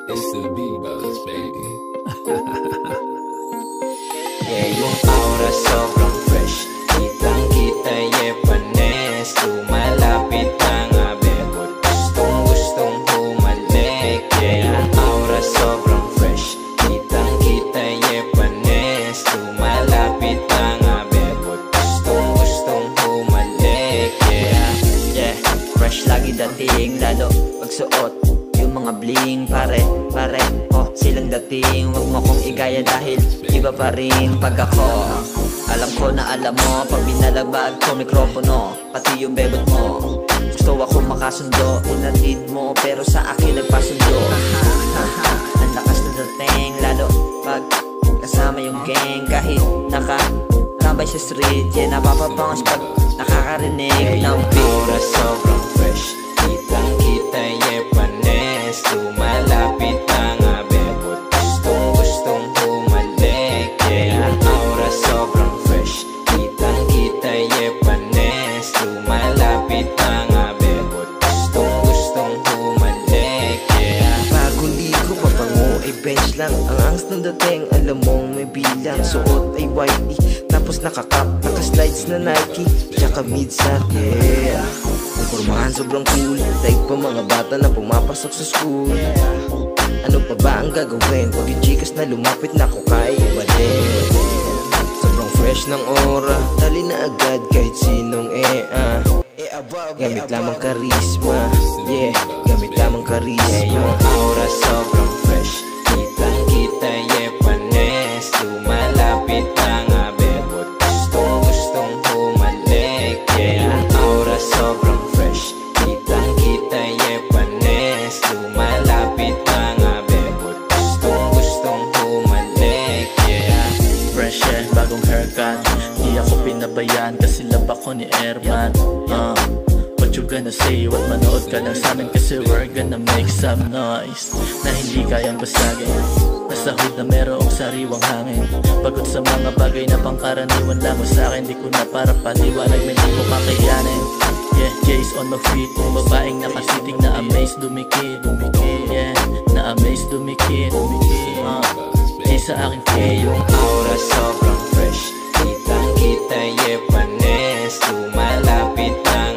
It's the B-Brothers, baby. Yeah, yung aura sobrang fresh. Kitang-kita, yeah, panes. Lumalapit na nga, bebot. Gustong-gustong humalik. Yeah, yung aura sobrang fresh. Kitang-kita, yeah, panes. Lumalapit na nga, bebot. Gustong-gustong humalik. Yeah, yeah, fresh lagi dating. Lalo pagsuot yung mga bling, pare, oh, silang dating. Wag mo kong igaya dahil iba pa rin pag ako. Alam ko na alam mo, pag binalabag ko mikropono, pati yung bebot mo. Gusto ako makasundo, inatid mo, pero sa akin nagpasundo. Ang lakas na dating, lalo pag kasama yung gang. Kahit nakatambay sa street, yeah, napapabangas pag nakakarinig ng beat. Aura sobrang fresh, kitang-kita, yeah, panes. Lumalapit na nga, bebot. Gustong-gustong humalik. Yeah, ang aura sobrang fresh. Kitang-kita, yeah, panes. Lumalapit na nga, bebot. Gustong-gustong humalik. Yeah, bagong ligo, pabango ay bench lang. Ang angas ng dating, alam mong may bilang. Suot ay whitey, tapos nakakap, naka-slides na Nike, tsaka mid-sack, yeah. Ang pormahan sobrang cool, like pa mga bata na pumapasok sa school. Ano pa ba ang gagawin pag yung chicas na lumapit na ko kaiba din? Sobrang fresh ng aura, dali na agad kahit sinong gamit lamang karisma, yeah, gamit lamang karisma. yeah, yung aura sobrang fresh. Kitang-kita, yeah, panes. Lumalapit na nga, bebot. Gustong-gustong humalik. Yeah, yung aura sobrang fresh. Kitang-kita, yeah, panes. Lumalapit na nga, bebot. Gustong-gustong humalik. Yeah, Fresh eh, bagong haircut. Di ako pinabayan kasi love ako ni Erman. What you gonna say? What manood ka lang sa amin kasi we're gonna make some noise na hindi kayang basagin. Nasa hood na merong sariwang hangin. Pagod sa mga bagay na pangkaraniwan lang sa akin. Di ko na para paliwanag, may di ko kakayanin. Yeah, J's on my feet. Yung babaeng nakasiting na amazed dumikit. Yeah, na amazed dumikit. Jay sa aking feet. yung aura sobrang fresh. Kitang-kita, yeah, panes. Lumalapit na